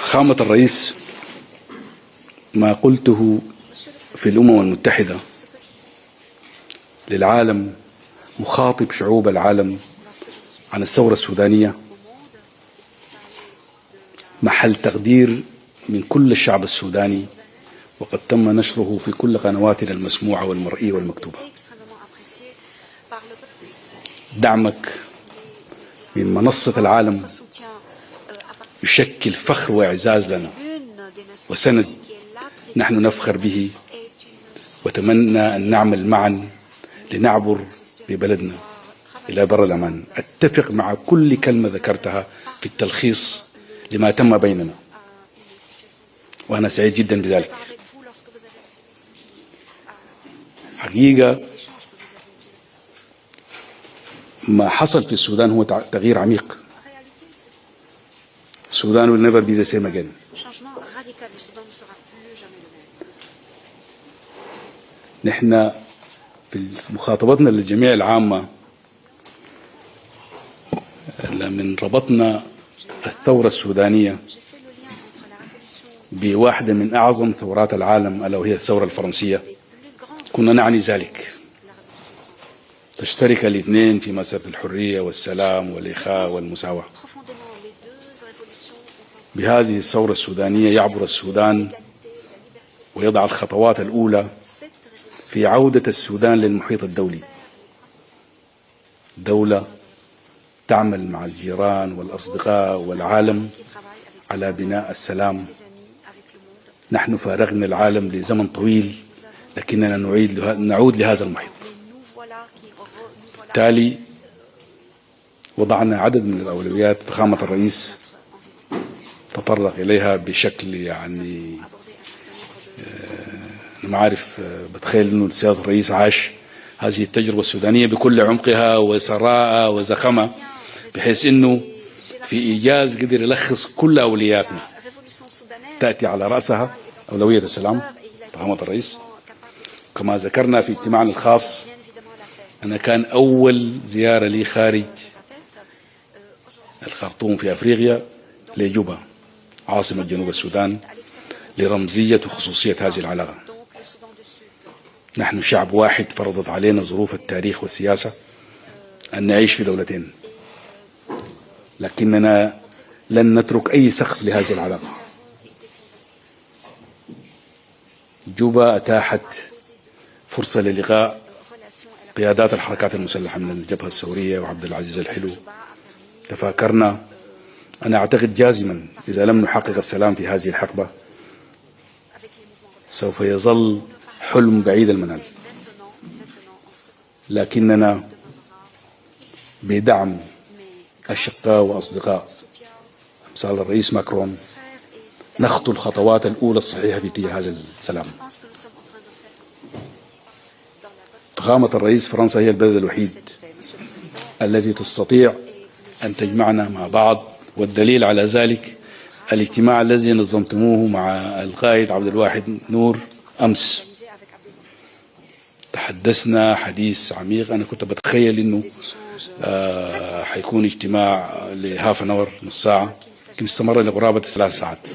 فخامة الرئيس، ما قلته في الأمم المتحدة للعالم مخاطب شعوب العالم عن الثورة السودانية محل تقدير من كل الشعب السوداني، وقد تم نشره في كل قنواتنا المسموعة والمرئية والمكتوبة. دعمك من منصة العالم يشكل فخر وإعزاز لنا وسند نحن نفخر به، وتمنى أن نعمل معا لنعبر ببلدنا إلى بر الأمان. أتفق مع كل كلمة ذكرتها في التلخيص لما تم بيننا، وأنا سعيد جدا بذلك. حقيقة ما حصل في السودان هو تغيير عميق. السودان will never be the same again. نحن في مخاطبتنا للجميع العامة لمن ربطنا الثورة السودانية بواحدة من أعظم ثورات العالم ألا وهي الثورة الفرنسية، كنا نعني ذلك. تشترك الاثنين في مسألة الحرية والسلام والإخاء والمساواة. بهذه الثورة السودانية يعبر السودان ويضع الخطوات الأولى في عودة السودان للمحيط الدولي، دولة تعمل مع الجيران والأصدقاء والعالم على بناء السلام. نحن فارقنا العالم لزمن طويل، لكننا نعود لهذا المحيط. بالتالي وضعنا عدد من الأولويات فخامة الرئيس تطرق إليها بشكل يعني أنا ما أعرف، بتخيل أنه سيادة الرئيس عاش هذه التجربة السودانية بكل عمقها وسراءها وزخمها، بحيث أنه في إيجاز قدر يلخص كل أولوياتنا تأتي على رأسها أولوية السلام. فخامة الرئيس، كما ذكرنا في اجتماعنا الخاص، أنا كان أول زيارة لي خارج الخرطوم في أفريقيا لجوبا عاصمة جنوب السودان لرمزية وخصوصية هذه العلاقة. نحن شعب واحد فرضت علينا ظروف التاريخ والسياسة أن نعيش في دولتين، لكننا لن نترك أي سقف لهذه العلاقة. جوبا أتاحت فرصة للقاء قيادات الحركات المسلحة من الجبهة الثورية وعبد العزيز الحلو. تفاكرنا. أنا أعتقد جازما إذا لم نحقق السلام في هذه الحقبة سوف يظل حلم بعيد المنال، لكننا بدعم أشقاء وأصدقاء أمثال الرئيس ماكرون نخطو الخطوات الأولى الصحيحة في اتجاه هذا السلام. فخامة الرئيس، فرنسا هي البلد الوحيد التي تستطيع أن تجمعنا مع بعض، والدليل على ذلك الاجتماع الذي نظمتموه مع القائد عبد الواحد نور أمس. تحدثنا حديث عميق. أنا كنت بتخيل أنه حيكون اجتماع لهاف نور، نص ساعة، لكن استمر لقرابة 3 ساعات.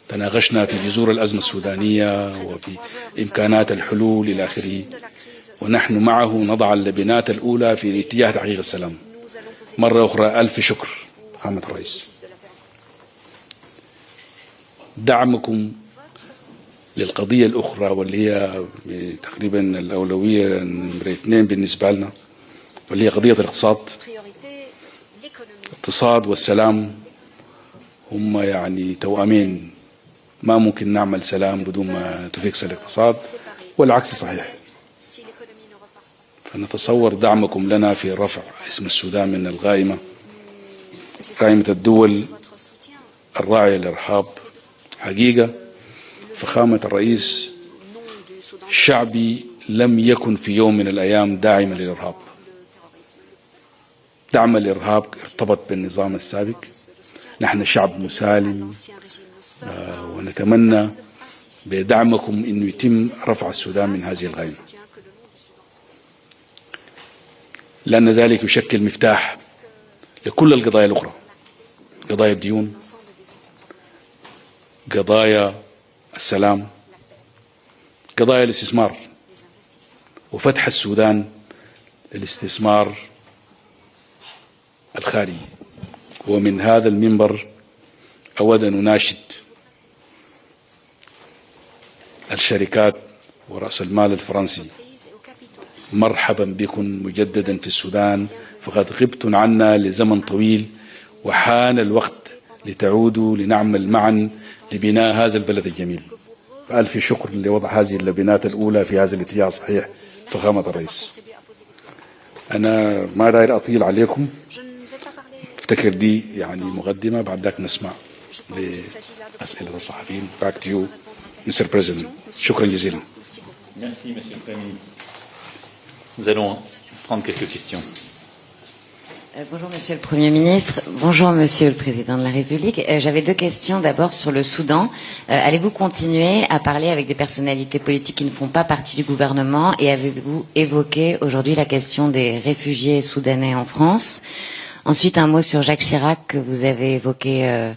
تناقشنا في جذور الأزمة السودانية وفي إمكانات الحلول إلى آخره، ونحن معه نضع اللبنات الأولى في اتجاه تحقيق السلام. مرة أخرى ألف شكر فخامة الرئيس. دعمكم للقضية الأخرى واللي هي تقريبا الأولوية نمرة 2 بالنسبة لنا، واللي هي قضية الاقتصاد. الاقتصاد والسلام هم يعني توأمين، ما ممكن نعمل سلام بدون ما تفكس الاقتصاد، والعكس صحيح. فنتصور دعمكم لنا في رفع اسم السودان من القائمة، قائمة الدول الراعية للإرهاب. حقيقة فخامة الرئيس، شعبي لم يكن في يوم من الأيام داعما للإرهاب. دعم الإرهاب ارتبط بالنظام السابق. نحن شعب مسالم، ونتمنى بدعمكم أنه يتم رفع السودان من هذه القائمة، لأن ذلك يشكل مفتاح لكل القضايا الأخرى، قضايا الديون، قضايا السلام، قضايا الاستثمار وفتح السودان للاستثمار الخارجي. ومن هذا المنبر أود أن أناشد الشركات ورأس المال الفرنسي: مرحبا بكم مجددا في السودان، فقد غبتم عنا لزمن طويل وحان الوقت لتعودوا لنعمل معا لبناء هذا البلد الجميل. فألف شكر لوضع هذه اللبنات الأولى في هذا الاتجاه الصحيح فخامة الرئيس. أنا ما داير أطيل عليكم، افتكر دي يعني مقدمة، بعد ذاك نسمع لأسئلة الصحفيين. Back to you, Mr. President. شكرا جزيلا. Merci, Monsieur le Premier ministre. Nous allons prendre quelques questions. Bonjour Monsieur le Premier ministre, bonjour Monsieur le Président de la République. J'avais deux questions. D'abord sur le Soudan. Allez-vous continuer à parler avec des personnalités politiques qui ne font pas partie du gouvernement, et avez-vous évoqué aujourd'hui la question des réfugiés soudanais en France? Ensuite, un mot sur Jacques Chirac que vous avez évoqué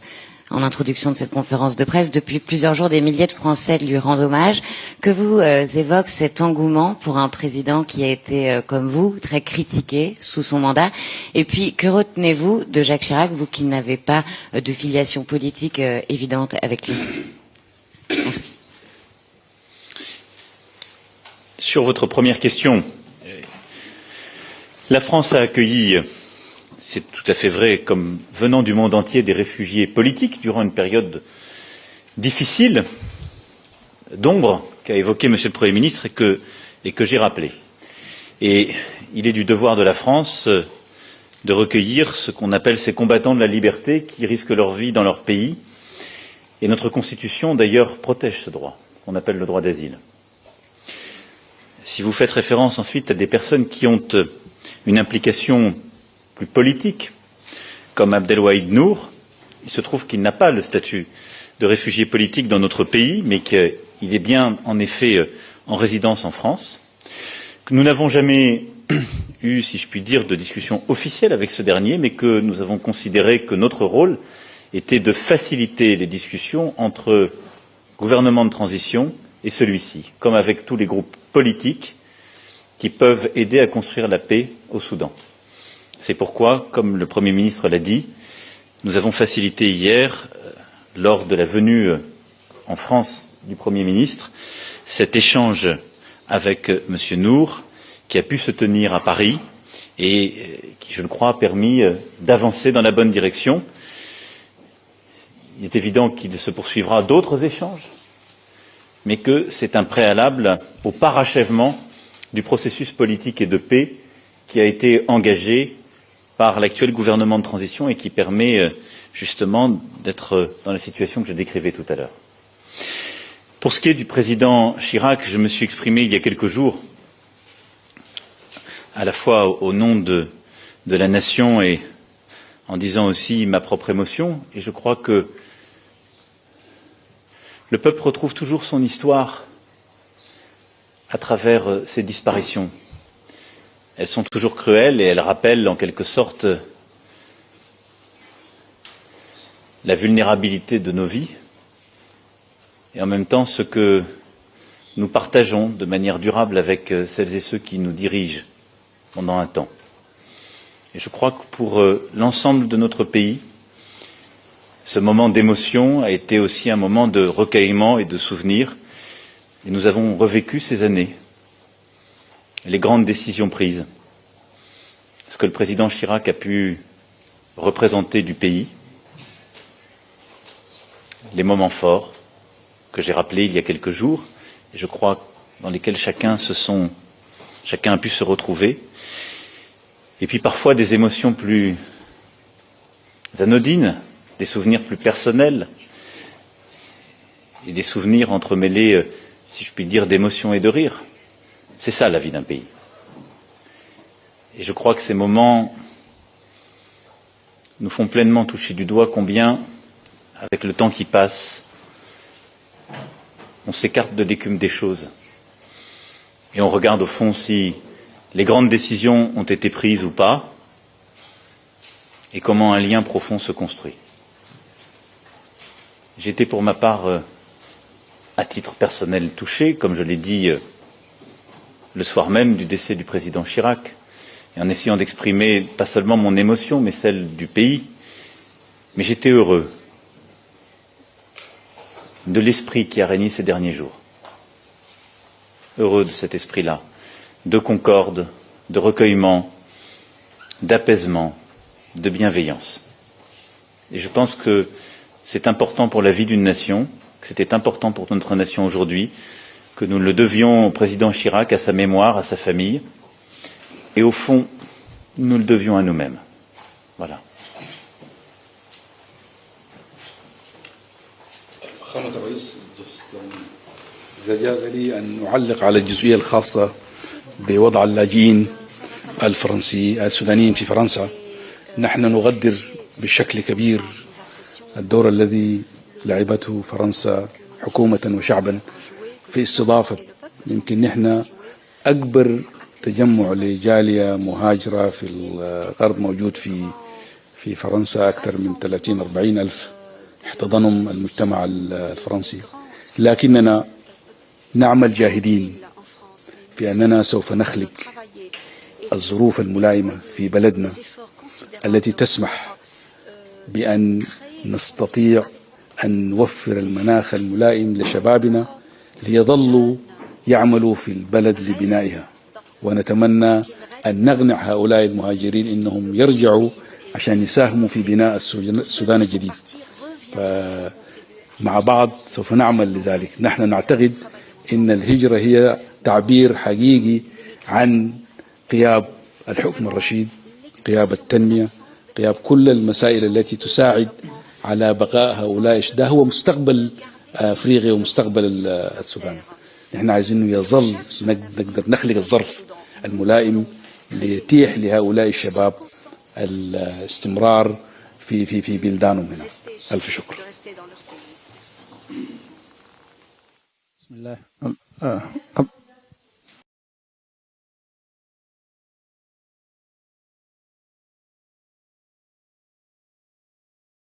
en introduction de cette conférence de presse. Depuis plusieurs jours, des milliers de Français lui rendent hommage. Que vous évoque cet engouement pour un président qui a été, comme vous, très critiqué sous son mandat? Et puis, que retenez-vous de Jacques Chirac, vous qui n'avez pas de filiation politique évidente avec lui? Merci. Sur votre première question, la France a accueilli, c'est tout à fait vrai, comme venant du monde entier, des réfugiés politiques durant une période difficile, d'ombre, qu'a évoqué Monsieur le Premier ministre et que j'ai rappelé. Et il est du devoir de la France de recueillir ce qu'on appelle ces combattants de la liberté qui risquent leur vie dans leur pays. Et notre Constitution, d'ailleurs, protège ce droit, qu'on appelle le droit d'asile. Si vous faites référence ensuite à des personnes qui ont une implication plus politique, comme Abdelwahid Nour, il se trouve qu'il n'a pas le statut de réfugié politique dans notre pays, mais qu'il est bien, en effet, en résidence en France. Que nous n'avons jamais eu, si je puis dire, de discussion officielle avec ce dernier, mais que nous avons considéré que notre rôle était de faciliter les discussions entre gouvernement de transition et celui-ci, comme avec tous les groupes politiques qui peuvent aider à construire la paix au Soudan. C'est pourquoi, comme le Premier ministre l'a dit, nous avons facilité hier, lors de la venue en France du Premier ministre, cet échange avec M. Nour, qui a pu se tenir à Paris et qui, je le crois, a permis d'avancer dans la bonne direction. Il est évident qu'il se poursuivra d'autres échanges, mais que c'est un préalable au parachèvement du processus politique et de paix qui a été engagé par l'actuel gouvernement de transition et qui permet justement d'être dans la situation que je décrivais tout à l'heure. Pour ce qui est du président Chirac, je me suis exprimé il y a quelques jours, à la fois au nom de la nation et en disant aussi ma propre émotion, et je crois que le peuple retrouve toujours son histoire à travers ces disparitions. Elles sont toujours cruelles et elles rappellent en quelque sorte la vulnérabilité de nos vies et en même temps ce que nous partageons de manière durable avec celles et ceux qui nous dirigent pendant un temps. Et je crois que pour l'ensemble de notre pays, ce moment d'émotion a été aussi un moment de recueillement et de souvenir. Et nous avons revécu ces années, les grandes décisions prises, ce que le président Chirac a pu représenter du pays, les moments forts que j'ai rappelés il y a quelques jours, et je crois dans lesquels chacun a pu se retrouver, et puis parfois des émotions plus anodines, des souvenirs plus personnels, et des souvenirs entremêlés, si je puis dire, d'émotion et de rire. C'est ça la vie d'un pays. Et je crois que ces moments nous font pleinement toucher du doigt combien, avec le temps qui passe, on s'écarte de l'écume des choses. Et on regarde au fond si les grandes décisions ont été prises ou pas, et comment un lien profond se construit. J'ai été pour ma part, à titre personnel, touché, comme je l'ai dit le soir même du décès du président Chirac, et en essayant d'exprimer pas seulement mon émotion, mais celle du pays. Mais j'étais heureux de l'esprit qui a régné ces derniers jours. Heureux de cet esprit-là, de concorde, de recueillement, d'apaisement, de bienveillance. Et je pense que c'est important pour la vie d'une nation, que c'était important pour notre nation aujourd'hui, que nous le devions au président Chirac, à sa mémoire, à sa famille, et au fond, nous le devions à nous-mêmes. Voilà. فخامة الرئيس إذا جاز لي أن أعلق على الجزئية الخاصة بوضع اللاجئين السودانيين في فرنسا. نحن نقدر بشكل كبير الدور الذي لعبته فرنسا حكومة وشعبا في استضافة، يمكن نحن أكبر تجمع لجالية مهاجرة في الغرب موجود في فرنسا، أكثر من 30-40 ألف احتضنهم المجتمع الفرنسي. لكننا نعمل جاهدين في أننا سوف نخلق الظروف الملائمة في بلدنا التي تسمح بأن نستطيع أن نوفر المناخ الملائم لشبابنا ليظلوا يعملوا في البلد لبنائها، ونتمنى أن نقنع هؤلاء المهاجرين إنهم يرجعوا عشان يساهموا في بناء السودان الجديد. فمع بعض سوف نعمل لذلك. نحن نعتقد أن الهجرة هي تعبير حقيقي عن غياب الحكم الرشيد، غياب التنمية، غياب كل المسائل التي تساعد على بقاء هؤلاء. ده هو مستقبل أفريقيا ومستقبل السودان. نحن عايزين يظل نقدر نخلق الظرف الملائم ليتيح لهؤلاء الشباب الاستمرار في بلدانهم هنا. ألف شكر. بسم الله.